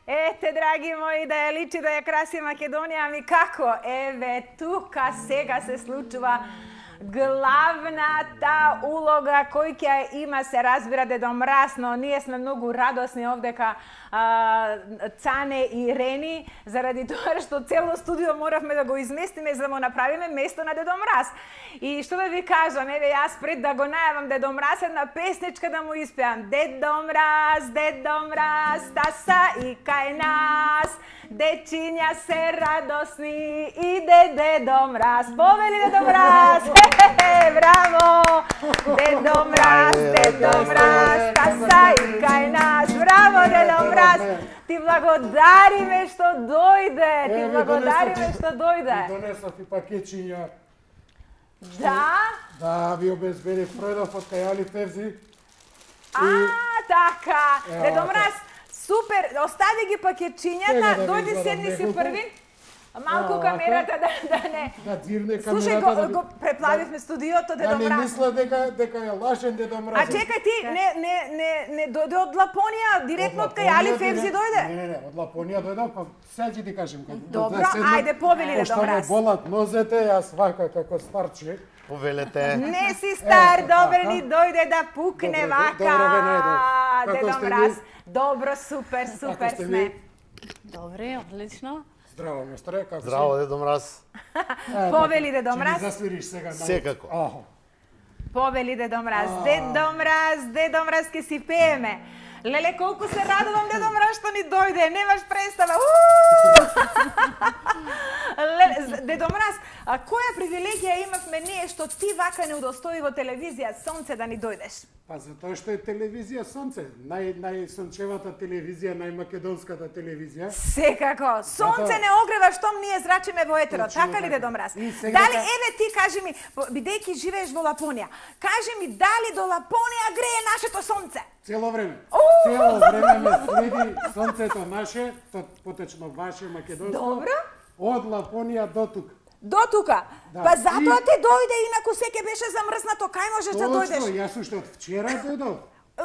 Ете, драги мои, да ја личи да ја краси Македонија, ами како? Еве, тука сега се случува главната улога кој ќе има, се разбира, Дедо Мраз, но ние сме многу радосни овдека Цане и Рени, заради тоа што цело студио моравме да го изместиме за да му направиме место на Дедо Мраз. И што да ви кажам, еве јас пред да го најавам Дедо Мраз, една песничка да му испеам. Дедо Мраз, таса и кај нас, дечиња се радосни, иде Дедо Мраз. Повели Дедо Мраз! Браво! Дедо Мраз, таса и кај нас. Браво, Дедо Мраз! Ти благодариме што дојде. Ти благодариме што дојде. Донесов и пакетчиња. Да? Да, ви обезбедив пројдов од кај Али Февзи. Така. Дедо Мраз, супер. Остави ги пакетчињата, дојди седни си први. Малку камерата да не... Да дзирне камерата. Слушај, го преплавивме студиото, Дедо Мраз. Да не мисла дека е лашен Дедо Мраз. А чекај ти, не дојде од Лапонија, директно од кај Али Февзи дојде? Не, од Лапонија дојде, па сега ќе ти кажем. Добро, ајде повели Дедо Мраз. Пошто ме болат нозете, јас вака како старче. Повелете. Не си стар, добре ни дојде да пукне вака. Дедо Мраз. Добро, супер сме. Добре, одлично. Здраво, местре, како си? Здраво, Дедо Мраз. Повели Дедо Мраз. Ќе ми засвириш сега. Секако. Повели Дедо Мраз. Дедо Мраз ке си пееме. Леле, колку се радувам, Дедо Мраз, што ни дојде. Немаш представа. Дедо Мраз, која привилегија имавме ние што ти вака не удостои во телевизија Сонце да ни дојдеш? Па затоа што е телевизија Сонце, најсончевата телевизија, најмакедонската телевизија. Секако, Сонце не огрева штом ние зрачиме во етерот, така ли Дедо Мраз? Дали, еве ти кажи ми, бидејќи живееш во Лапонија, кажи ми дали до Лапонија грее нашето Сонце? Цело време. Цело време ме следи Сонцето наше, поточно ваше македонско. Добро. Од Лапонија до тука. До тука? Да. Па затоа ти дојде, инаку секе беше замрзнато, кај можеш да дојдеш? Точно, јас уште од вчера дојдов.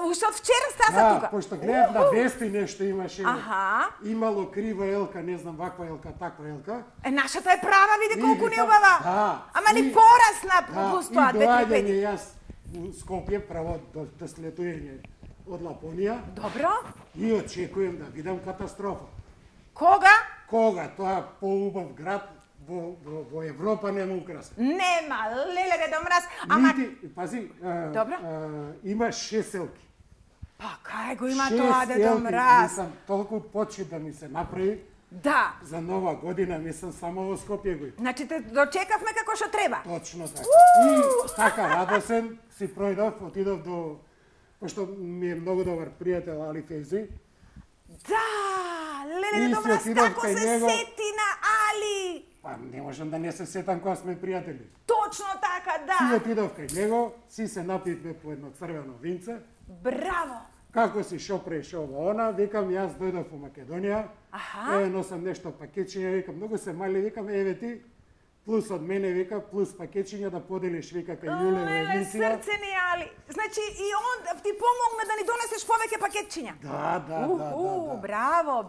Уште од вчера стаса Да, тука? пошто гледав на вести нешто имаше. Аха. Имало крива елка, не знам ваква елка, таква елка. Нашата е права, види колку ни викам, убава. да, Ама ни и- порасна пустоа, и 2-3 доаѓање пети. јас у Скопје право до слетување од Лапонија Добро. и очекувам да видам катастрофа. Кога? Кога тоа поубав град во Европа нема украсен. Нема, леле Дедо Мраз. Ама, Пази, Добро. има 6 елки. па кај го има тоа Дедо Мраз? Мислам, толку почит да ми се направи Да. за нова година, мислам само во Скопје го има. Значи те дочекавме како што треба. Точно така. И така радосен си пројдов, отидов до, пошто ми е многу добар пријател Али Февзи. Да, леле И Дедо си Мраз, отидов како кај се него. сети на Али? Па не можам да не се сетам кога сме пријатели. Точно така, Си да. отидов кај него, си се напивме по едно црвено винце. Браво. Како си шо преш ова она, викам јас дојдов во Македонија. Аха. Еве носам нешто пакетчиња, викам многу се мали, викам еве ти плюс од мене, вика, плюс пакетчиња да поделиш, вика, кај Јуле во Леле, емисија. срце ни Али. Значи и он ти помогна да ни донесеш повеќе пакетчиња. Да. Браво.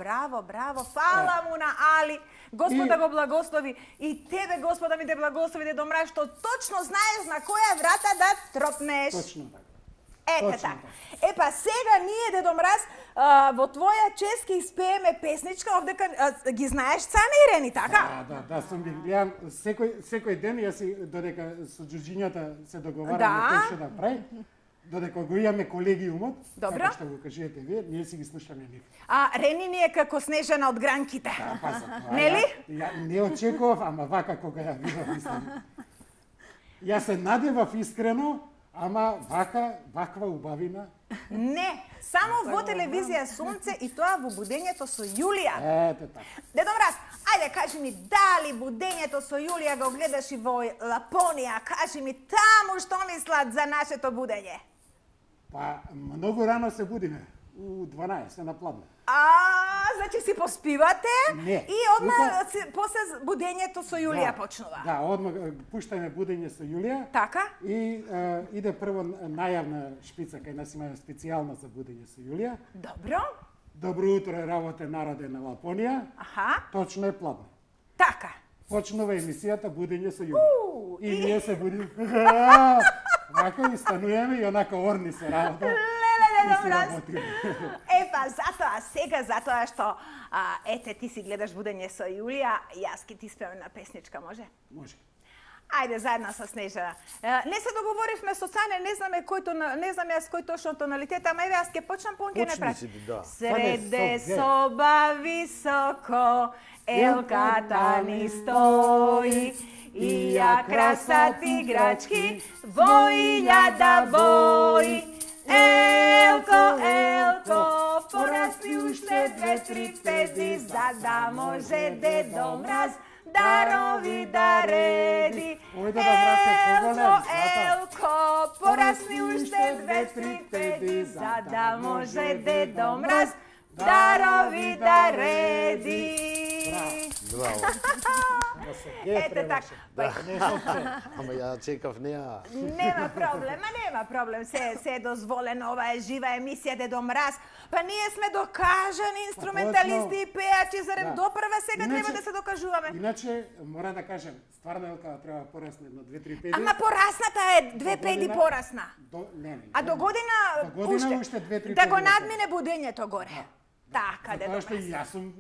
Фала му на Али. Господ И- да го благослови. И тебе, Господа ми те благослови, Дедо Мраз, што точно знаеш на која врата да тропнеш. Точно така. Ете точно така. Епа сега ние, Дедо Мраз, во твоја чест ќе испееме песничка, овдека ги знаеш Цане и Рени, така? Да, сум ги гледам секој ден, јас си додека со џуџињата се договараме Да. кој што да прави, додека го имаме колегиумот, Добро. како што го кажете вие, ние си ги слушаме нив. Рени ни е како Снежана од гранките. Па за тоа. Нели? Ја не очекував, ама вака кога ја видов, мислам. Јас се надевав искрено, ама ваква убавина. Не, само во телевизија Сонце и тоа во будењето со Јулија. Ете така. Дедо Мраз, ајде кажи ми дали будењето со Јулија го гледаш и во Лапонија, кажи ми таму што мислат за нашето будење. Па многу рано се будиме, у 12 на пладне. Значи си поспивате Не. и одма после будењето со Јулија почнува. Да, одма пуштаме будење со Јулија. Така? И иде прво најавна шпица, кај нас имаме специјална за будење со Јулија. Добро. Добро утро, работе народе на Лапонија. Аха, Точно е пладне. така. Почнува емисијата Будење со Јули. У, И ние се будиме. Вака и стануеме и онака орни се работа. Леле, И си добра. работиме. Па затоа сега, затоа што ете ти си гледаш Будење со Јулија, јас ки ти спевам на песничка, може? Може. Ајде заедно со Снежана. Не се договоривме со Цане, не знам јас кој точно тоналитет, ама еве јас ќе почнам, пон ќе не Почни прати. си, да. Среде Со Г. соба високо, елката ни стои, и ја красат играчки, во илјада бои. Елко, елко, порасти уште 2-3 педи, за да може Дедо Мраз дарови да реди. Ојде да врате поголем, Елко, злата. елко, порасни уште 2-3 педи, за да може Дедо Мраз дарови да реди. Браво. Да се ге Ете така. требаше. Не со Ц. Ама ја чекав неа. Нема проблем, се е дозволено, ова е жива емисија Дедо Мраз. Па ние сме докажани инструменталисти и пеачи, зарем Да. допрва сега Иначе- треба да се докажуваме. Иначе, мора да кажем, стварно елка треба порасне едно 2-3 педи. Ама порасната е 2 До педи година- порасна. Не. А до година До година уште 2-3 да го педи. надмине Будењето горе. Така, Дедо Затоа што Мраз. и јас сум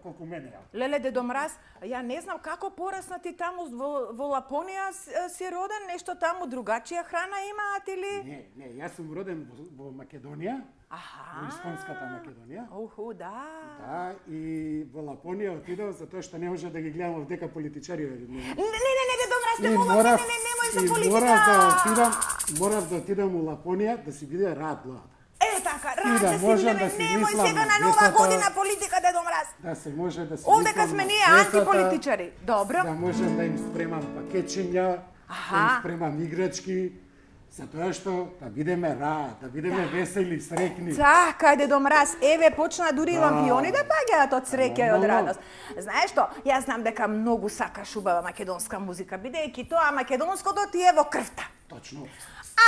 колку мене ја. Леле, Дедо Мраз, ја не знам како порасна ти таму во Лапонија си роден, нешто таму другачија храна имаат или? Не, јас сум роден во Македонија, во Аха. Исконската Македонија. Уху, да. Да, и во Лапонија отидов затоа што не може да ги гледам овдека политичари. Не, Дедо Мраз, И немој за политика. морав да отидам у Лапонија да си биде рад главата. Е, така, И да рад да си можам бидеме, да си немој мислам сега на на нова децата. година политика, Дедо Мраз. Да се може да си Овдека мислам сме на ние децата, антиполитичари. Добро. Да можам да им спремам пакетчиња, да Аха. им спремам играчки, затоа што да бидеме рад, да бидеме весели, среќни. Така, Дедо Мраз, еве почна дури лампиони да паѓаат од среќа и од Нормално. радост. Знаеш што, јас знам дека многу сакаш убава македонска музика, бидејќи тоа македонското ти е во крвта. Точно.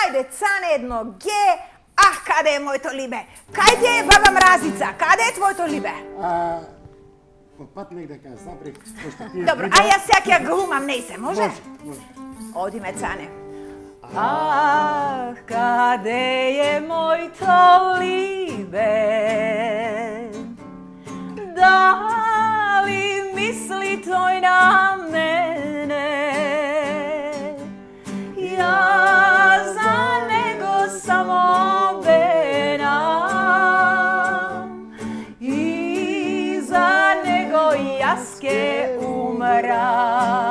Ајде, Цане, едно ге, каде е моето либе? Кај ти е баба Мразица? Каде е твоето либе? По пат негде кај запрех, пошто тие Добро, видеа- јас сега ќе ја глумам, не се, може? Може. Одиме, Цане. Каде е моето либе? Дали мисли тој на мене? Јас за него само бенам и за него јас ке умрам.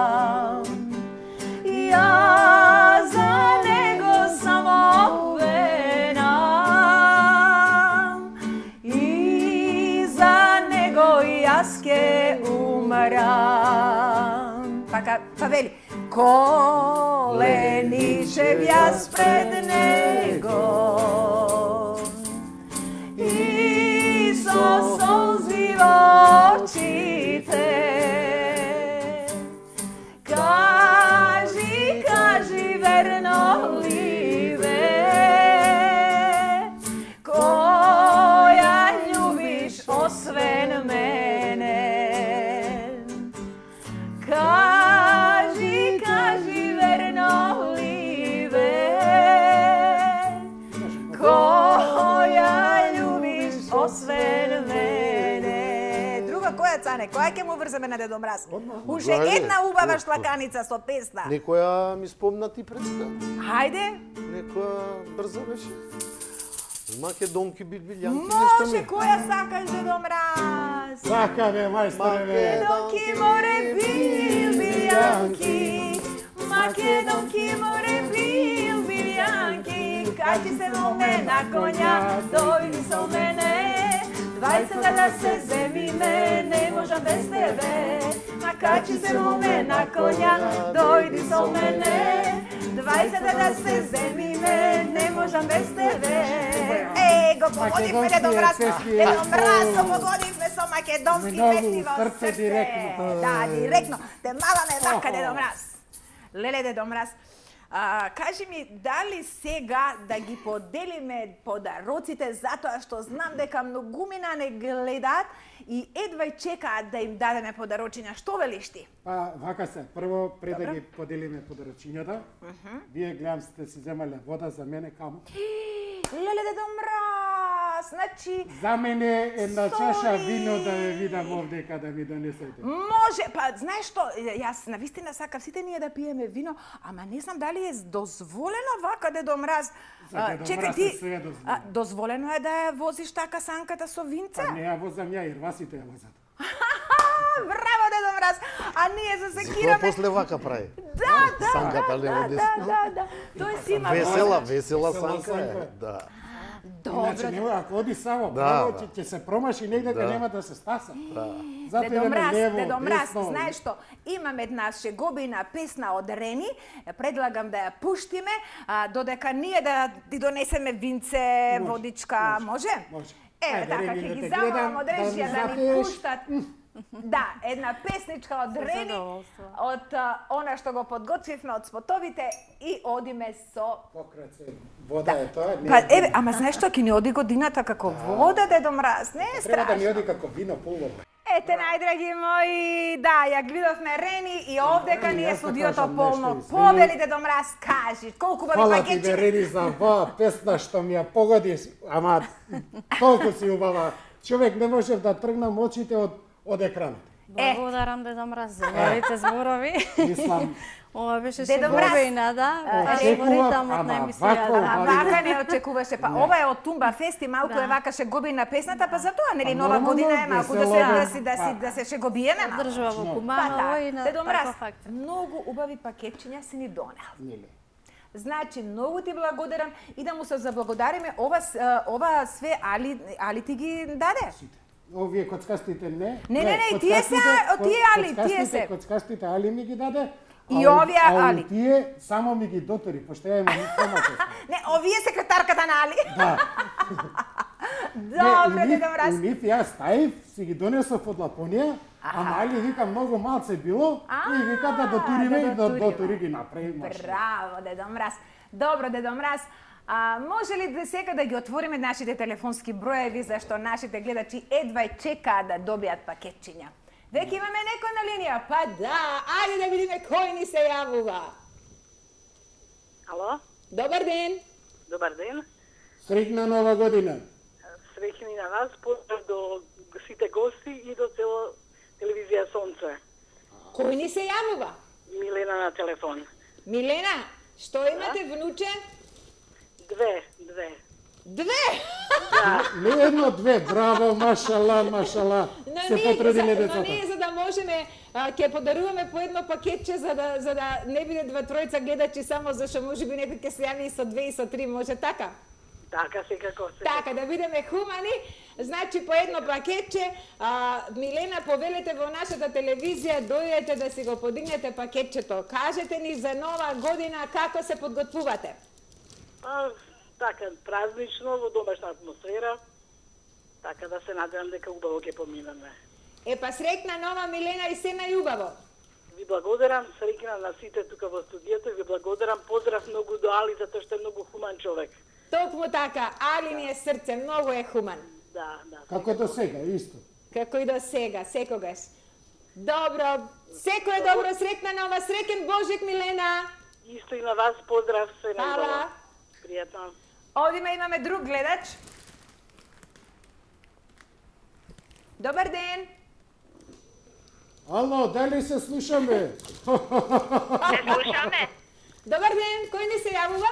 Јас за него само бенам и за него јас ке умрам. Па вели, коленичев јас пред него и со солзи во очите кажи верно ливе, која љубиш освен мене. Кажи верно ливе, која љубиш освен мене. Друга која, Цане, која ќе му врземе на Дедо Мраз? Уште Ајде. една убава шлаканица со песна. Некоја ми спомна ти представа. Хајде, Некоја брза беше. Македонки билјанки може која сакаш, Дедо Мраз. Сака бе, мајсторе бе. Македонки море билјанки, Македонки море билјанки, качи се во мене на коња, дојди со мене, 20 да се земиме, не можам без тебе, ма качи се во мене на коња, дојди со мене, 20 да се земиме, не можам без тебе. Го погодивме, Дедо Мраз, Дедо Мраз, го погодивме со македонски Многу песни во срце срце. директно. Да, директно. Те мала ме вака, Дедо Мраз. Леле, Дедо Мраз. Кажи ми, дали сега да ги поделиме подароците, затоа што знам дека многумина не гледаат и едва чекаат да им дадеме подарочиња. Што велиш ти? Па, вака се, прво, пред да ги поделиме подарочињата, вие гледам сте си земале вода за мене, камо? Леле, Дедо Мраз, значи... За мене една Сори. чаша вино да ве видам овдека да ми донесете. Може, па знаеш што, јас навистина сакам сите ние да пиеме вино, ама не знам дали е дозволено вака, Дедо Мраз. За Дедо Мраз е све дозволено. Дозволено е да ја возиш така санката со винце? Па не ја возам ја, ирвасите ја возат. Браво, Дедо Мраз! А ние се Затоа секираме. после вака прави. Да, Санката лево десно. да. Тој си има... Весела Весела санка е. санка. Да. Добро, Иначе нема, ако оди само, Да, право, да. ќе се промаши негде кај Да. нема да се спаса. Дедо идеме Мраз, лево, Дедо Мраз, десно. знаеш што? Имам една шеговина песна од Рени, предлагам да ја пуштиме, додека ние да ти донесеме винце, Може, водичка, може? може. Еве Ајде, така, Рени, ќе да ги те замолам гледам, од да ми режија да ни запееш. пуштат. Да, една песничка од Рени, задоволство. од она што го подготвивме од спотовите и одиме со... Покрај се вода е тоа, не. Па е еве, ама знаеш што, ќе ни оди годината како вода, Дедо Мраз, не е Треба да ми страшно. оди како вино полово. Ете, најдраги мои, да, ја гледавме Рени и овдека Рени, ни е јас да студиото кажам полно. нешто, извини. Повели, Дедо Мраз, кажи, колку баби Фала ти бе, пакетче? Рени, за оваа песна што ми ја погоди, ама толку си убава. Човек не можев да тргнам очите од екранот. Благодарам, Дедо Мраз, за новите зборови. Мислам, Ова беше Дедо Мраз, шеговина, да. очекував, Алгоритамот ама не ми вако, сега да. А вака не очекуваше, па ова е од Тумба Фест и малку Да. е вака шегоби на песната, па затоа нели Па нова нормално, година е малку весело бе. да се шегобиеме малку. Држува во Па Куманово и да, на Дедо Мраз, таков факт. многу убави пакетчиња си ни донел. нели. Значи, многу ти благодарам и да му се заблагодариме, ова све Али ти ги даде. Овие коцкастите не. Не, тие се, тие Али, тие се. Коцкастите Али ми ги даде. И овие Али. Тие само ми ги дотори, пошто ја имам помака. Не, овие секретарката на Али. Да. Добре, Дедо Мраз. И нив ја ставив, си ги донесов од Лапонија, ама Али вика многу малце било и вика да дотуриме и да дотури ги направи машина. Браво, Дедо Мраз. Добро, Дедо Мраз. Може ли да сега да ги отвориме нашите телефонски броеви, зашто нашите гледачи едва чекаат да добијат пакетчиња? Веќе имаме некој на линија? Па да, ајде да видиме кој ни се јавува. Ало, Добар ден. добар ден. Среќна нова година. Среќни на вас, поздрав до сите гости и до цело телевизија Сонце. Кој ни се јавува? Милена на телефон. Милена, што имате, внуче? Две. Две! Не едно, две, браво, машала, машала. Се потрудиле но децата. ние за да можеме, ќе подаруваме по едно пакетче за да не биде два тројца гледачи само зашто можеби некој ќе се јави и со две и со три, може така? Така, секако. Така, да бидеме хумани, значи по едно пакетче, Милена, повелете во нашата телевизија, дојдете да си го подигнете пакетчето. Кажете ни за нова година како се подготвувате. Па, така, празнично, во домашна атмосфера. Така да се надевам дека убаво ќе поминеме. Па среќна нова Милена и се најубаво. Ви благодарам, среќна на сите тука во студиото, ви благодарам, поздрав многу до Али, затоа што е многу хуман човек. Токму така, Али ни е срце, многу е хуман. Да. Како до сега, исто. Како и до сега, секогаш. Добро, секој е добро, среќна нова, среќен Божик, Милена. Исто и на вас, поздрав, се Фала. најдобро. Пријатно. Одиме, имаме друг гледач. Добар ден. Ало, дали се слушаме? Се слушаме. Добар ден, кој ни се јавува?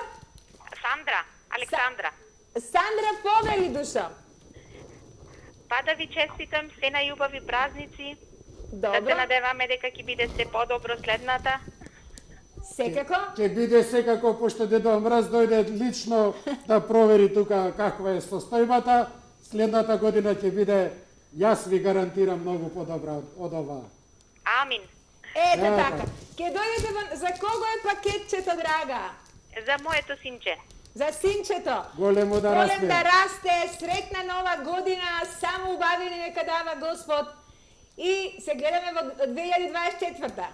Сандра, Александра. Сандра, повели душо. Па да ви честитам се најубави празници. Да се Добро, надеваме дека ќе биде се подобро следната. секако. Ќе биде секако, пошто Дедо Мраз дојде лично да провери тука каква е состојбата. Следната година ќе биде, јас ви гарантирам, многу подобра од оваа. Амин. Ете Да, така. Ке дојдете за кого е пакетчето, драга? За моето синче. За синчето. Големо да Волем расте. да расте, среќна нова година, само убавини нека дава Господ. И се гледаме во 2024-та.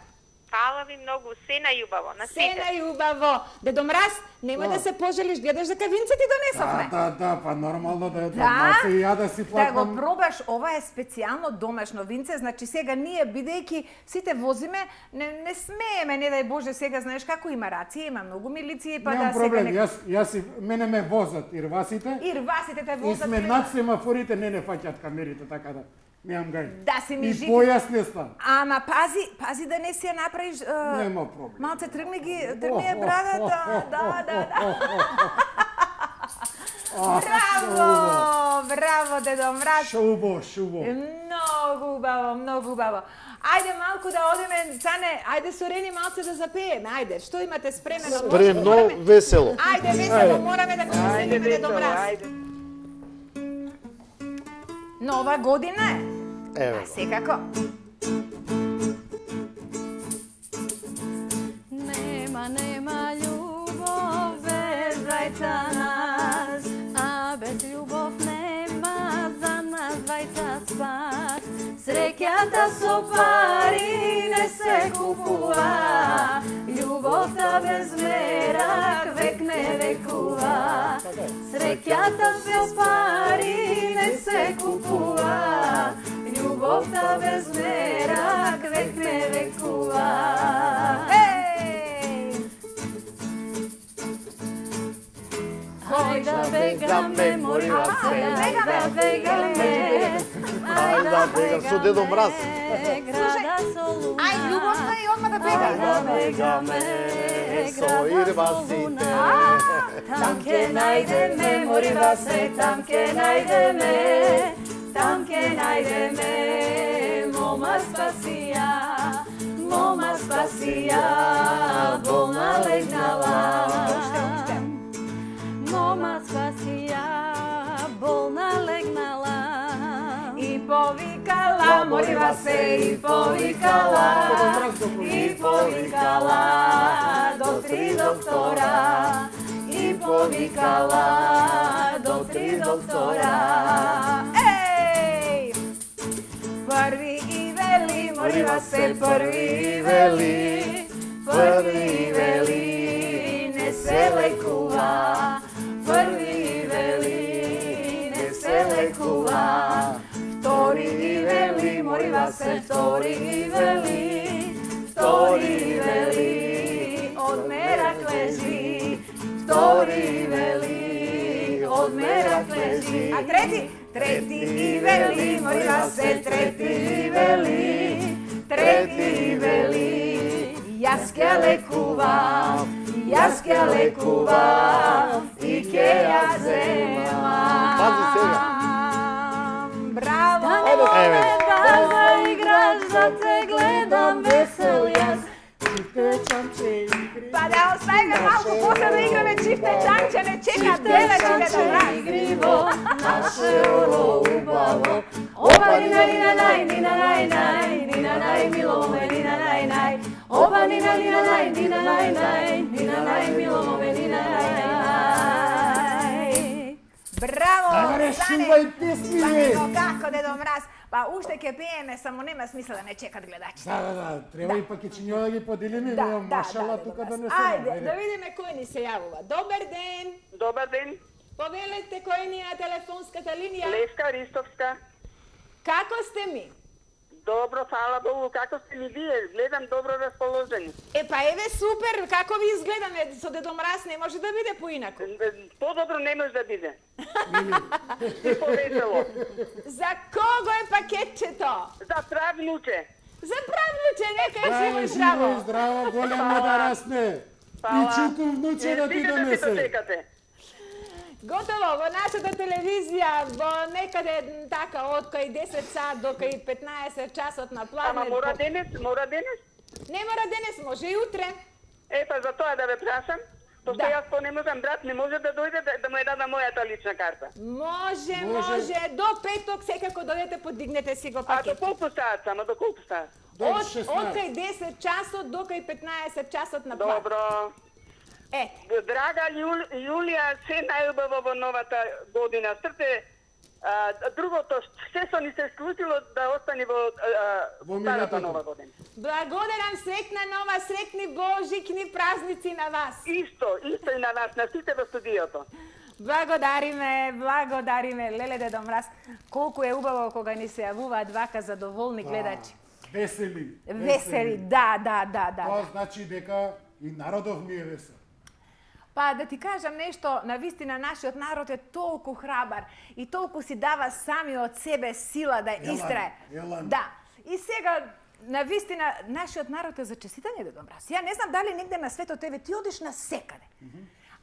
Фала ви многу, се најубаво на Се сите. најубаво. Дедо Мраз, немој да се пожалиш, гледаш дека винце ти донесовме. Да, па нормално да е Да? домаќа и ја да си Да го плакам. пробаш, ова е специјално домашно винце, значи сега ние бидејќи сите возиме, не смееме, не дај Боже, сега знаеш како има рација, има многу милиција, па Немам да проблем, сега јас мене ме возат ирвасите и рвасите те и возат. сме пред- над семафорите, не фаќат камерите, така да немам гај. Да си ми И жив. појасни стан. Ама пази да не си ја направиш. Нема проблем. Малце тргни е брадата. Да. Браво, Дедо Мраз. Шубо. Многу убаво. Ајде малку да одиме, Цане, ајде со Рени малце да запееме, ајде, што имате спремено? Спремно, весело. Ајде, весело, мораме да го Ајде, веселиме Дедо весело, Мраз. ајде. Нова година е. Еве го. Секако. Нема љубов без двајца нас, а без љубов нема за нас двајца спас. Среќата со пари не се купува, љубовта без мерак век не векува. Среќата со пари не се купува, љубовта без мерак век не векува. Ајде да бегаме, морива се, ајде да бегаме, Ајде да бегам со Дедо Мраз. града со луна. Ај, љубовта и одма да Ајде бега. да бегаме, Со ирвасите. там ке најдеме, морива се, там ке најдеме, мома спасија, болна легнала. Мома спасија, болна легнала. И повикала, морива се, и повикала до 3 доктора. И повикала до 3 доктора. Еј! Први и вели, морива се, први и вели, не се лекува. Први вели, не се лекува. Втори вели, морива се, втори вели, одмерак лежи. Втори вели, одмерак лежи. А трети вели, морива се, трети вели, јас ке лекувам, и ке ја земам. Пази сега. Браво! Еве. Да заиграш, да те гледам весел јас. Па да оставиме малку после да играме чифте чанче, не чека деве да Мраз. Игриво, наше оро убаво. Оба нина нина нај, нина нај нај, нина нај милове, нина нај нај. Оба нина нина нај, нина нај нај, нина нај милове, нина нај нај. Браво! Аре, Сане! шумба и песни, Па бе! него како Дедо Мраз. Па уште ќе пееме, само нема смисла да не чекат гледачите. Да, треба и пакетчиња да ги поделиме, машала Дедо тука да Мраз. не Ајде, се. да видиме кој ни се јавува. Добар ден! Добар ден, Повелете кој ни е телефонската линија. Левка Ристовска. Како сте ми? Добро, фала Богу, како сте ми вие? Гледам добро расположени. Па еве супер, како ви изгледаме со Дедо Мраз, не може да биде поинаку. Подобро не може да биде. И повесело. За кого е пакетчето? За прав внуче. За правнуче, нека е живо и Здраво, здраво. здраво, големо да расне. И чуку внуче да ти да се донесе. дочекате. Готово, во нашата телевизија, во некаде така од кај 10 сат до кај 15 часот на Ама пладне. мора денес? Не мора денес, може и утре. Ета, за тоа да ве прашам. Пошто Да. јас не можам, брат не може да дојде да му ја дадам мојата лична карта. Може. До петок секако дојдете, подигнете си го А до пакет. колку саат само, до колку саат? До Од 16. кај 10 часот до кај 15 часот на пладне. Добро. Ете. Драга Јулија, се најубаво во новата година. Срце Другото, се со ни се склучило да остане во минатото. старата нова година. Благодарам, среќна нова, среќни божикни празници на вас. Исто и на вас, на сите во студиото. Благодариме, леле Дедо Мраз. Колку е убаво кога ни се јавуваат вака задоволни гледачи. Весели. Да. Тоа значи дека и народов ми е весел. Па да ти кажам нешто, навистина нашиот народ е толку храбар и толку си дава сами од себе сила да истрае. Елан. Да. И сега навистина нашиот народ е за честитање, Дедо Мраз. Ја не знам дали негде на светот ти одиш на секаде.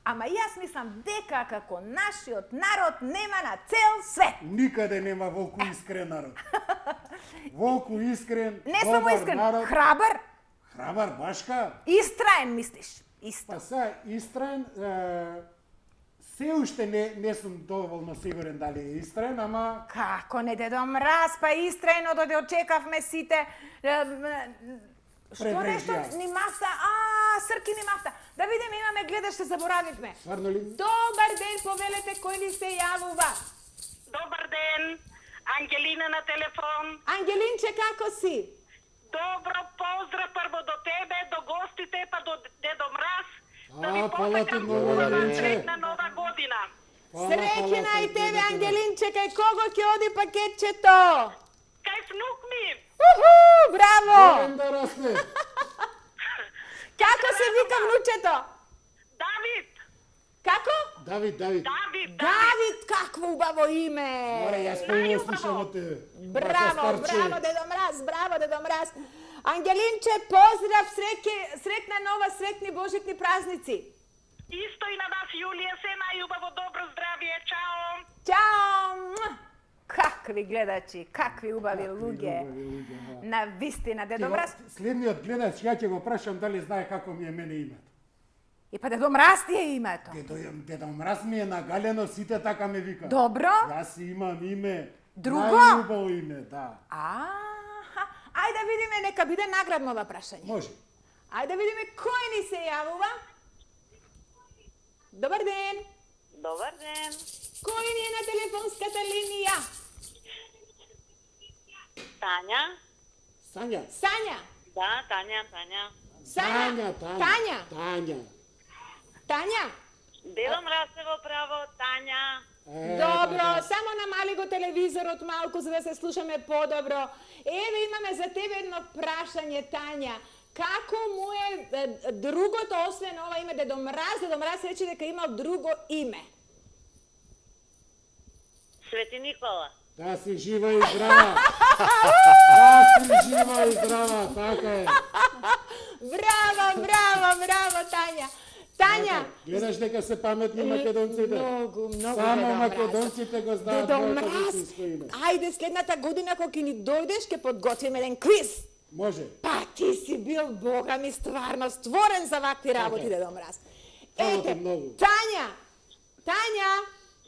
Ама јас мислам дека како нашиот народ нема на цел свет. Никаде нема волку искрен народ. Волку искрен, Не само добар искрен, народ. храбар, Храбар, башка. истраен мислиш. Исто. Па сега, истрен, се уште не сум доволно сигурен дали е истрен, ама Како не, Дедо Мраз, па истраено да очекавме сите. Што нешто Преврежја. ни мафта? Срки ни мафта. Да видиме, имаме гледаш, се заборавивме. стварно ли? Добар ден, повелете кој ни се јавува. Добар ден, Ангелина на телефон. Ангелинче, како си? Добро поздрав прво до тебе, до гостите, па до Дедо Мраз. Да ви фала ти посакам многу, убава Ангелинче. среќна нова година. Среќна и тебе, Ангелинче, кај кого ќе оди пакетчето? Кај внук ми, Браво! Волем да расте. Како се вика внучето? Давид. Како? Давид. Давид, какво убаво име! Море, јас поубаво слушам од тебе. Браво, Дедо Мраз. Ангелинче, поздрав, среќна нова, среќни божитни празници. Исто и на вас, Јулија, се најубаво, добро здравје, чао. Чао! Какви гледачи, какви убави луѓе. На вистина, Дедо Мраз. Следниот гледач, ја ќе го прашам дали знае како ми е мене името. И па Дедо Мраз ти е името. Дедо Мраз ми е нагалено, сите така ме вика. Добро. Јас имам име. Друго? Најубаво име, да. Ајде да видиме, нека биде наградно ова прашање. Може. Ајде да видиме кој ни се јавува. Добар ден. Добар ден. Кој ни е на телефонската линија? Тања? Сања. Сања. Да, Тања. Тања. Дедо Мраз се во право, Тања. Добро, само намали го телевизорот малку за да се слушаме подобро. Еве имаме за тебе едно прашање, Тања. Како му е другото освен ова име Дедо Мраз? Дедо Мраз рече дека имал друго име. Свети Никола. Да си жива и здрава. Така е. Браво, Тања. Тања. Гледаш дека се паметни македонците. Многу, Само Дедо Мраз. македонците го знаат Дедо моето Мраз, вистинско име. ајде следната година кога ќе ни дојдеш, ќе подготвиме еден квиз. Може. Па ти си бил, Бога ми, стварно створен за вакви работи, Дедо Мраз. Фала ти Ете, многу. Тања,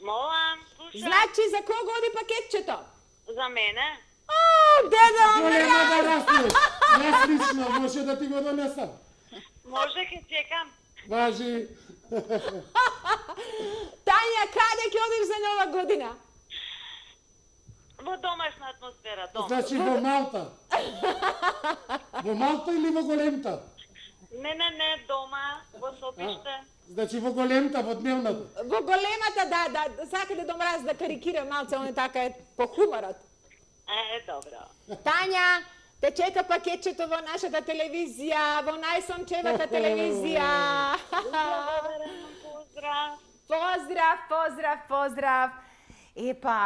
Молам, слушам. значи за кого оди пакетчето? За мене? Дедо Голема Мраз! да растеш. Јас лично може да ти го донесам. Може ќе чекам. Важи. Тања, каде ќе одиш за нова година? Во домашна атмосфера, дом. Значи во Малта. Во Малта или во Големта? Не, дома, во Сопиште. Значи во Големта, во дневната. Во големата, да, сака Дедо Мраз да карикира малце, он е така е по хуморот. Добро. Тања, те чека пакетчето во нашата телевизија, во најсончевата телевизија. Поздрав. Поздрав. Епа,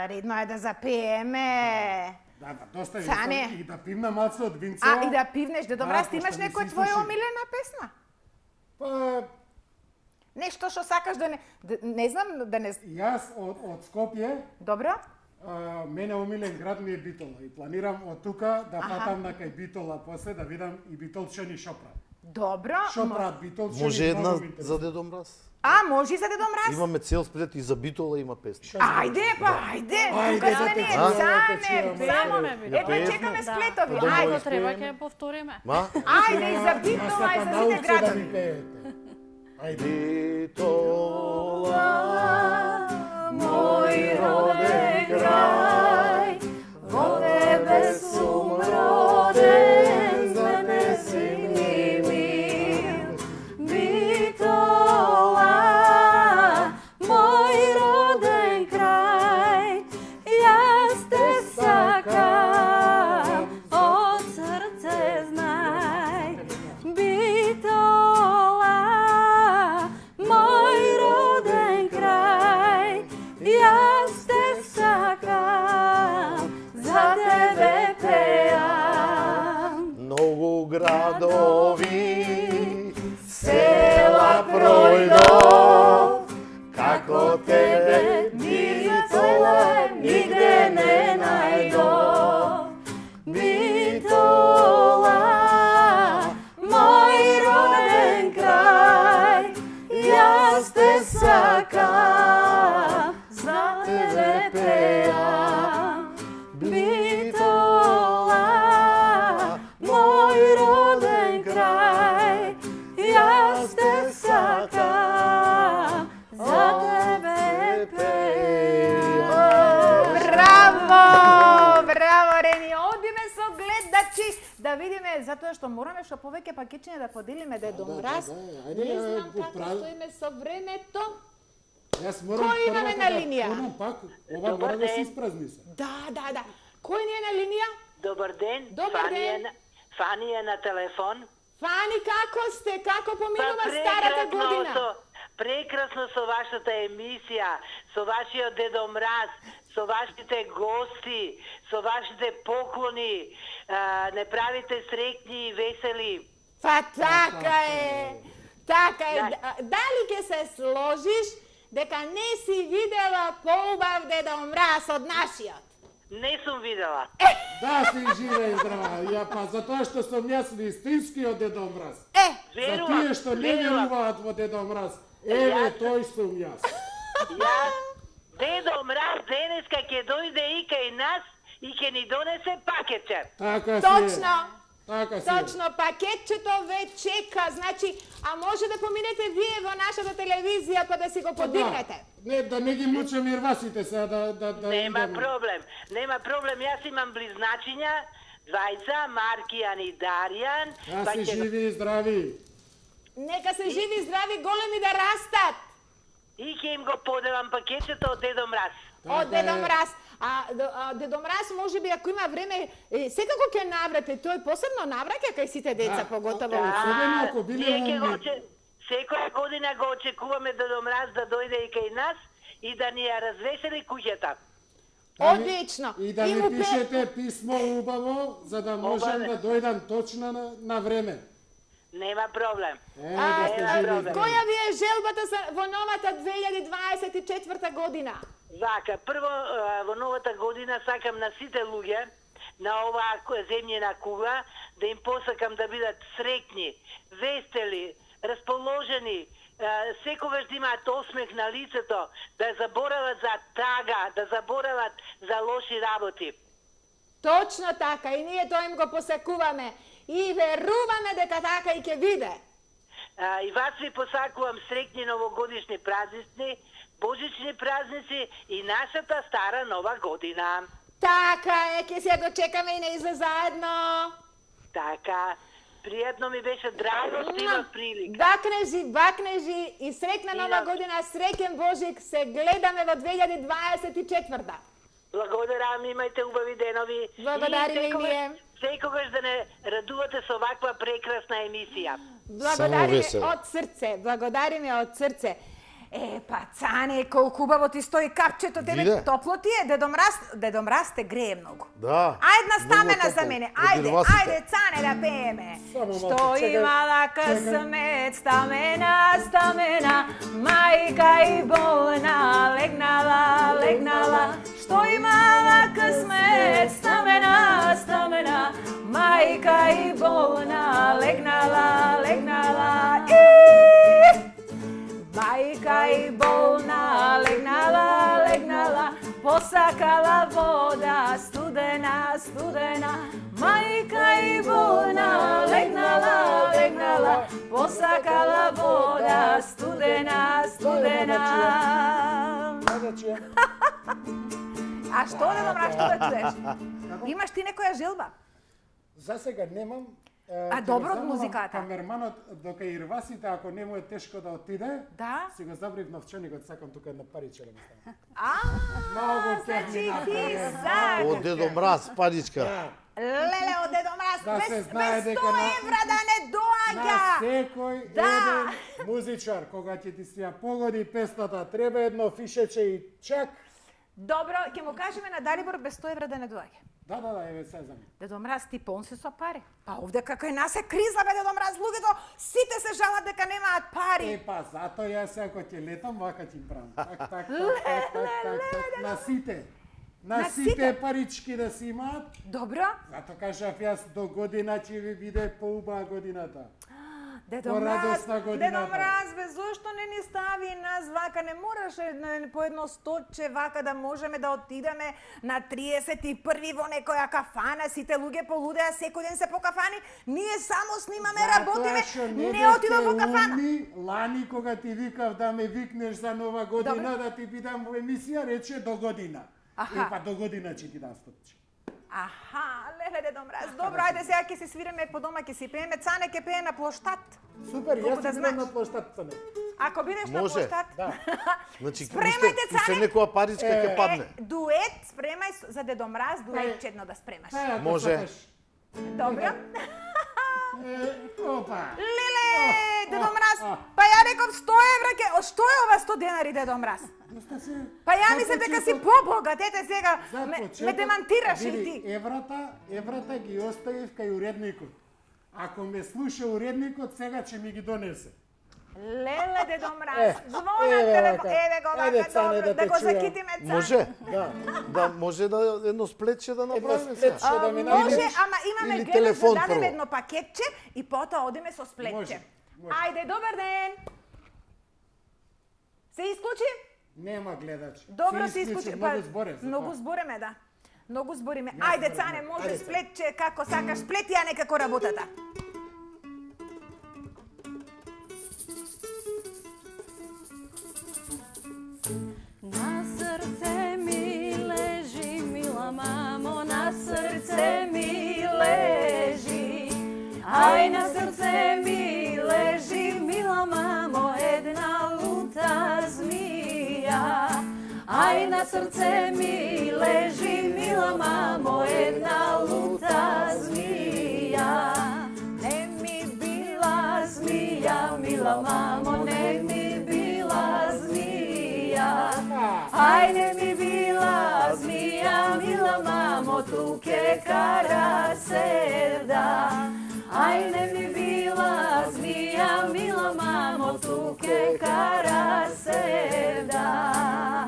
редно е да запееме. Да, доста е. Цане. И да пивна малце од винцо. И да пивнеш, Дедо Мраз, ти имаш пошто ми некоја се твоја слуши. омилена песна? Па, Нешто што сакаш да не знам, да не... јас од Скопје, Добро? мене омилен град ми е Битола и планирам од тука да фатам на кај Битола после да видам и битолчани шо прават. Добро. Шо прават битолчани? Може една многу ми интересува. за Дедо Мраз? Може и за Дедо Мраз? Имаме цел сплет и за Битола има песни. Ајде, ајде, Ајде, тука да сме те ние, чујаме, саме, само не би. Ето Пеевме. чекаме сплетови, Да. ајде. Ако треба ќе повториме. Ма? Ајде и за Битола и за сите да градови. ми пеете. Ајде. Битола, Мој роден тебе пеам. Многу градови, Села пројдов, како тебе Битола нигде не најдов. Битола, мој роден крај, јас те сакам, за тебе пеам. Битола, мој роден крај, јас те сакам, за тебе пеам. Браво! Браво, Рени! Одиме со гледачи да видиме, затоа што мораме што повеќе пакетчиња да поделиме Дедо Мраз. ајде, Не знам го како прави. стоиме со времето. Јас морам Кој имаме првата на да линија? пунам пак, ова Добар мора да се ден. испразни се. Да. Кој ни е на линија? Добар ден. Добар Фани ден. Фани е на телефон. Фани, како сте? Како поминува старата година? Прекрасно со вашата емисија, со вашиот Дедо Мраз, со вашите гости, со вашите поклони. Не правите среќни и весели. Па така е. Така е. Да. Дали ќе се сложиш дека не си видела поубав Дедо Мраз од нашиот? Не сум видела. Да си живе и здрава, ја па затоа што сум јас вистинскиот Дедо Мраз. Е, За тие што не верувам. веруваат во Дедо Мраз, еве тој сум јас. Јас, Дедо Мраз денеска ќе дојде и кај нас и ќе ни донесе пакетче. Така си е. точно. Така си е. Точно, пакетчето ве чека, значи, а може да поминете вие во нашата телевизија па да си го подигнете. Не, да не ги мучам ирвасите сега да Нема идем. проблем. Нема проблем. Јас имам близначиња, двајца, Маркијан и Даријан. А па си ќе- живи и здрави. Нека се живи и здрави, големи да растат. И ќе им го поделам пакетчето од Дедо Мраз. Од Така Дедо е. Мраз. А Дедо Мраз може би ако има време, секако ќе наврате, тој посебно навраќа кај сите деца, Да, поготово. да. Особено ако биле ние ќе го умни. секоја година го очекуваме Дедо Мраз да дојде и кај нас и да ни ја развесели куќата. Одлично. И да И ми му пишете писмо убаво, за да можам да дојдам точно на време. Нема проблем. Да сте живи и здрави. Која ви е желбата во новата 2024 година? Вака, прво во новата година сакам на сите луѓе на оваа земјина куга да им посакам да бидат среќни, вестели, расположени, секогаш да имаат осмех на лицето, да заборават за тага, да заборават за лоши работи. Точно така, и ние тоа им го посакуваме. И веруваме дека така и ќе биде. И вас ви посакувам среќни новогодишни празници, божични празници и нашата стара нова година. Така е, ќе се дочекаме и на излез заедно. Така, пријатно ми беше драго што имав прилика. Бакнежи и среќна нова на- година, среќен Божик, се гледаме во 2024. Благодарам, имајте убави денови. Благодариме и ние. Секогаш да не радувате со ваква прекрасна емисија. Благодариме весело. од срце, благодариме од срце. Па, Цане, колку убаво ти стои капчето, тебе Виде? топло ти е, Дедо Мраз те грее многу. Да. Ајде на многу стамена топло. за мене, Од ајде, ирвасите. ајде, Цане да пееме. Само Што малку, чекај, имала късмет, стамена, мајка и болна, легнала. Што имала късмет, стамена, мајка и болна, легнала. Мајка и болна, легнала, посакала вода, студена. Мајка и болна, легнала, посакала вода, студена. А што Дедо Мраз, што да чуеш? Имаш ти некоја желба? За сега немам. А, добро од музиката. Камерманот, дока ирвасите, ако не му е тешко да отиде, Да? си го забрив новчаникот, сакам тука една паричка да ми стане. Значи Многу техни ти направи. сакаш. Од Дедо Мраз, паничка. Леле, од Дедо Мраз, Да се без знае 100 дека на- евра да не На доаѓа. секој Да. еден музичар, кога ќе ти си ја погоди песната, треба едно фишече и чак. Добро, ќе му кажеме на Далибор без 100 евра да не доаѓа. Да, еве се за мен. Дедо Мраз, ти пон си со пари. Па овде како е нас е криза, бе, Дедо Мраз, луѓето сите се жалат дека немаат пари. Па, затоа јас ако ќе летам, вака ќе им правам. Так, на сите. На сите парички да си имаат. Добро? Зато кажав јас, до година ќе ви биде поубава годината. Дедо Мраз, Порадосна годината. Дедо Мраз, бе, зошто не ни стави нас вака? Не мораше по едно стотче вака да можеме да отидеме на 31 во некоја кафана, сите луѓе полудеа, секој ден се по кафани, ние само снимаме, работиме, не отидов во кафана. Лани кога ти викав да ме викнеш за нова година, да ти бидам во емисија, рече до година. Па до година ќе ти дам стотче. Аха, леле, Дедо Мраз, добро, ајде сега ќе се свиреме по дома, ќе си пееме, Цане ќе пее на плоштад. Супер, Колку јас да ќе знаеш. на площад Цане. Ако бидеш на Може. плоштад, Значи, спремајте, уште Цане. некоја паричка ќе падне. Дует, спремај за Дедо Мраз, дуетче едно да спремаш. Може. Добро? Опа. Леле, Дедо Мраз, па ја реков 100 евра ке, што е ова 100 денари, Дедо Мраз? Па ја мислев дека си побогат, ете сега, ме демантираш и ти. Еврата ги оставив кај уредникот. Ако ме слуша уредникот, сега ќе ми ги донесе. Леле, Дедо Мраз, звонат телефон, еве го Ајде, вака, Цане, добро, да да те го чујам. закитиме, Цане. Може? Да. Може да едно сплетче да направиме сега. сплетче. да ми Може, најдеш. ама имаме Или генеш да телефон дадеме прво. едно пакетче и потоа одиме со сплетче. Може. Ајде, добар ден. Се исклучи? Нема гледач. Добро се исклучи. Многу зборе. Многу збореме, да. Многу збориме. Ајде, Цане, може Ајде, сплетче како сакаш, сплети ја некако работата. Na srce mi leži, mila mamo, na srce mi leži. Aj na srce mi leži, mila mamo, jedna luta zmija. Aj na srce mi leži, mila mamo, jedna luta zmija. Ne mi bila zmija, mila mamo, ne mi bila zmija. Aj ne mi bila zmija, mila mamo, tu ke kara sevda. Aj ne mi bila zmija, mila mamo, tu ke kara sevda.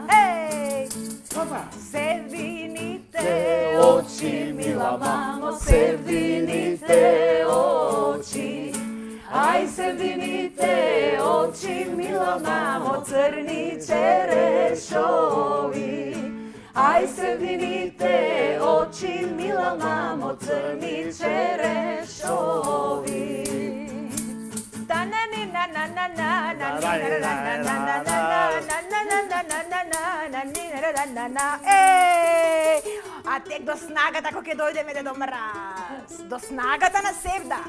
Ej! Опа. Sevdinite Oči, mila mamo, sevdinite oči. Aj sevdinite oči, mila mamo, crni čerešovi. Aj sevdinite oči, mila mamo, crni čerešovi. Ей! А тек до снагата кога ќе дојдеме, Дедо Мраз. До снагата на Севда.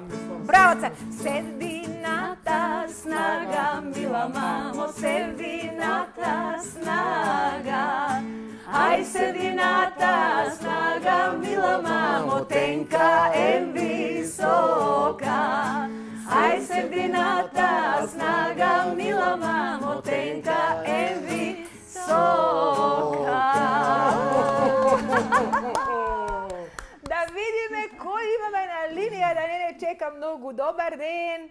Мислам. Браво, Цар. Севдината снага, мила мамо, Севдината снага. Ај Севдината снага, мила мамо, тенка е висока. Ај Севдината снага, мила мамо, тенка е висока. Да видиме кој имаме на линија, да не чека многу. Добар ден.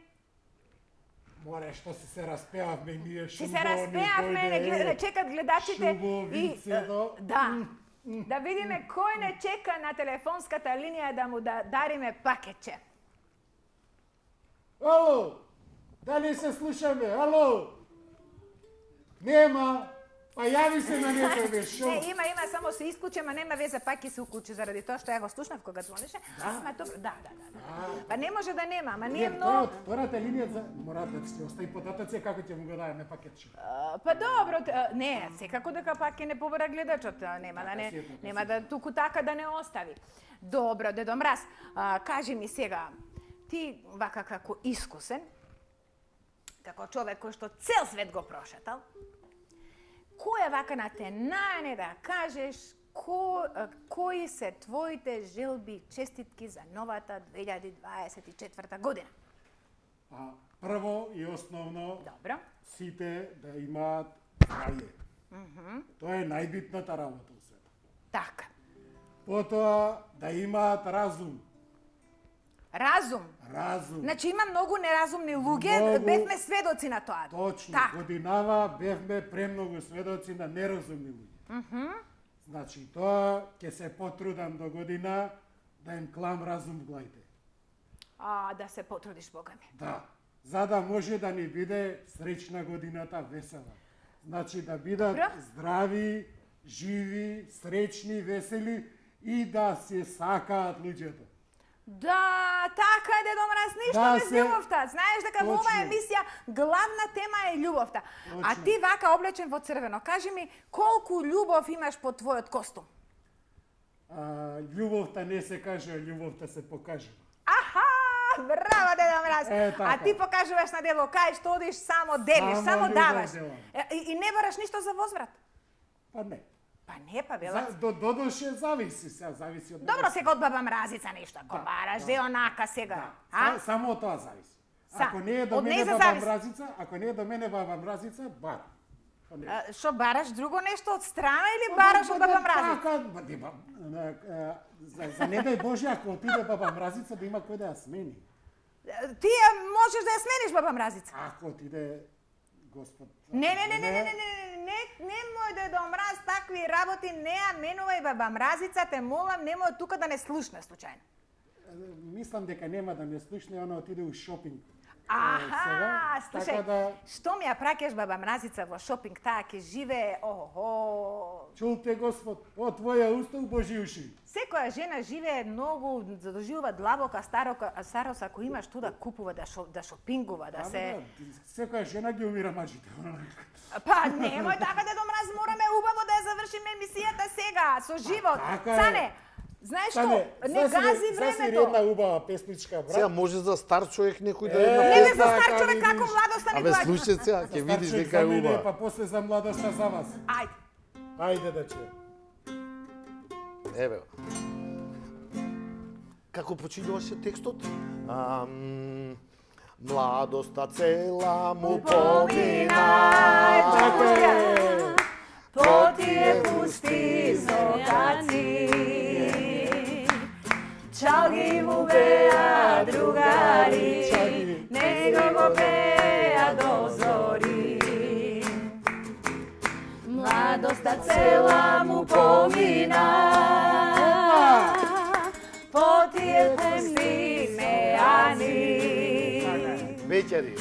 Море, што се распеавме ние Си шубови. се распеавме, не чекат гледачите. Шубовицето. Да. Да видиме кој не чека на телефонската линија да му дариме пакетче. Ало! Дали се слушаме? Ало! Нема! Па јави се на некој бе, шо? Не, има, само се исклучи, ама нема веза, пак ќе се уклучи заради тоа што ја го слушнав кога звонеше. Ама добро, да. Па не може да нема, ама ние Тоа е многу. од втората линија за... Мора да се остави податоци како ќе му го даваме пакетче. Па добро, не, секако дека пак ќе не побара гледачот, нема да туку така да не остави. Добро, Дедо Мраз, кажи ми сега, ти вака како искусен, како човек кој што цел свет го прошетал, кој е вака на те најне да кажеш кои се твоите желби, честитки за новата 2024 година? Прво и основно, Добро. сите да имаат здравје. Тоа е најбитната работа во светот. Така. Потоа да имаат разум. Разум. Разум. Значи има многу неразумни луѓе, Многу. бевме сведоци на тоа. Точно, Така. годинава бевме премногу сведоци на неразумни луѓе. Значи, тоа ќе се потрудам до година да им клам разум в главите. Да се потрудиш, Бога ми. Да, за да може да ни биде среќна годината, весела. Значи да бидат Добро. здрави, живи, среќни, весели и да се сакаат луѓето. Да, така е, Дедо Мраз, ништо Да без се- љубовта. Знаеш дека во оваа Точно. емисија главна тема е љубовта. А Точно. ти вака облечен во црвено, кажи ми колку љубов имаш по твојот костум? Љубовта не се каже, љубовта се покажува. Аха! Браво, Дедо Мраз! Така. А ти покажуваш на дело, кај што одиш, само делиш, Само само љубов даваш. делам. И не бараш ништо за возврат. Па не. Па не, па велат. Додоше зависи се, зависи од Добро, сега од баба Мразица нешто, ако Да, бараш, да. де онака сега. А? Само од тоа зависи. Са, Ако не е до од мене нејза баба зависи. Мразица, ако не е до мене баба Мразица, бар. Па не. Што бараш друго нешто од страна или бараш од баба Мразица? Така, за не дај Боже, ако отиде баба Мразица, да има кој да ја смени. Ти можеш да ја смениш баба Мразица. Ако отиде Господ. Не, немој Дедо Мраз, такви работи не ја менувај баба Мразица, те молам, немој тука да не слушне случајно. Мислам дека нема да ме слушне, она отиде у шопинг. Аха, сега, слушај, така да- што ми ја праќаш баба Мразица во шопинг, таа ќе живее, охо. Чул те Господ, од твоја уста у Божи уши. Секоја жена живее многу, доживува длабока старост, ако има што да купува, да шопингува, да се... Секоја жена ги умира мажите. Па немој така, Дедо Мраз, мораме убаво да ја завршиме емисијата сега, со живот. така е. Цане, знаеш што, не гази една времето. убава песничка, брат. Сега може за стар човек некој да Е, една Не бе песна. за стар Така, човек, како видиш. младоста ни Абе доаѓа. слушај сега, ќе видиш Старчек дека е за мене, убава. Па после за младоста за вас. Ајде. Ајде да чуем. Еве. Како починуваше текстот? Младоста цела му помина. По тие пусти зокаци, чалги му беа другари, него го беа до зори. Младоста цела му помина, по тие пусти меани. Вечери.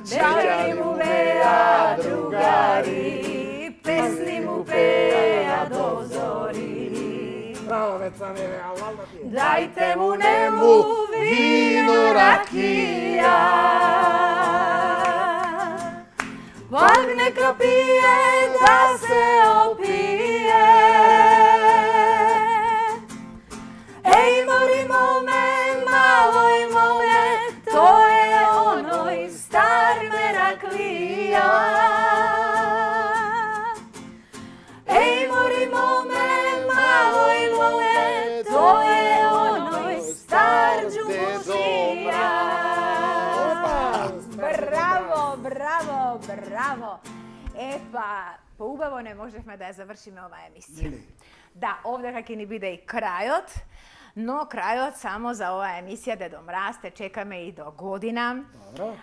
Чалги му беа другари, песни му пеа до зори. Браво, Веца, не бе, алалда ти. Дајте му нему вино ракија, пак нека пие да се опие. Еј, мори моме, малој моме, тој е оној стар Мераклија. Еј, мори моме, малој моме, тој е оној стар Џумбушија. Браво, браво, браво. Епа, поубаво не можевме да ја завршиме оваа емисија. Да, овдека ќе ни биде и крајот, но крајот само за оваа емисија, Дедо Мраз, те чекаме и до година. Добро.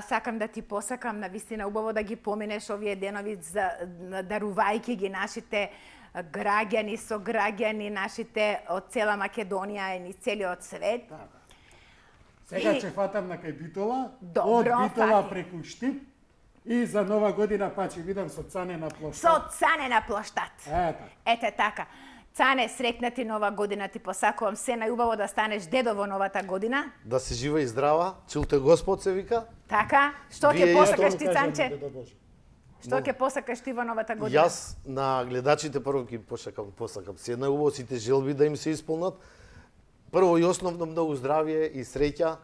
Сакам да ти посакам навистина убаво да ги поминеш овие денови дарувајќи ги нашите граѓани, сограѓани, нашите од цела Македонија и низ целиот свет. Сега И- ќе фатам на кај Битола, Добро, од Битола фати. преку Штип и за нова година па ќе видам со Цане на площад. Со Цане на площад. Ето. Ете така. Цане, среќна ти нова година, ти посакувам се најубаво да станеш дедо во новата година. Да се жива и здрава, чулте Господ се вика. Така? Што Вие ќе исто посакаш Тоа ти, му кажам, Цанче? Дедо Боже. Што ќе посакаш ти во новата година? Јас на гледачите прво ќе посакам се најубаво сите желби да им се исполнат. Прво и основно многу здравје и среќа.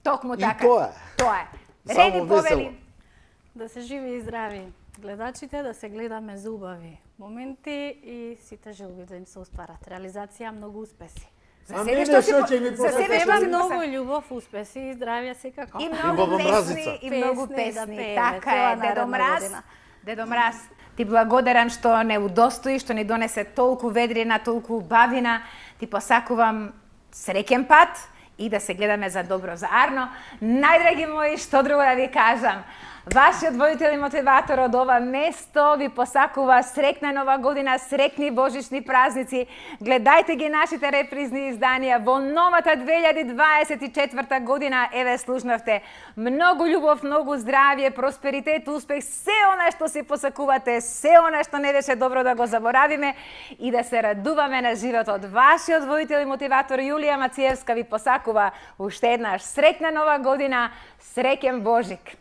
Токму И така. тоа е. Тоа е. Само Рени весело. повели. Да се живи и здрави гледачите, да се гледаме за убави моменти и сите желби да им се остварат. Реализација, многу успеси. За А себе мене што си што по- ќе ми за посакаш? себе што Треба си многу посакаш? љубов, успеси и здравје секако. И И многу баба песни, Мразица. и многу Песни да песни. пееме Така цела е, Дедо наредна Мраз. година. Дедо Мраз, Ти благодарам што не удостои, што ни донесе толку ведрина, толку бавина. Ти посакувам среќен пат и да се гледаме за добро заедно. Најдраги мои, што друго да ви кажам? Вашиот водител и мотиватор од ова место ви посакува среќна нова година, среќни божични празници. Гледајте ги нашите репризни изданија во новата 2024 година. Еве слушнавте. Многу љубов, многу здравје, просперитет, успех, се она што си посакувате, се она што не беше добро да го заборавиме и да се радуваме на животот. Вашиот водител и мотиватор Јулија Мациевска ви посакува уште еднаш среќна нова година, среќен Божик.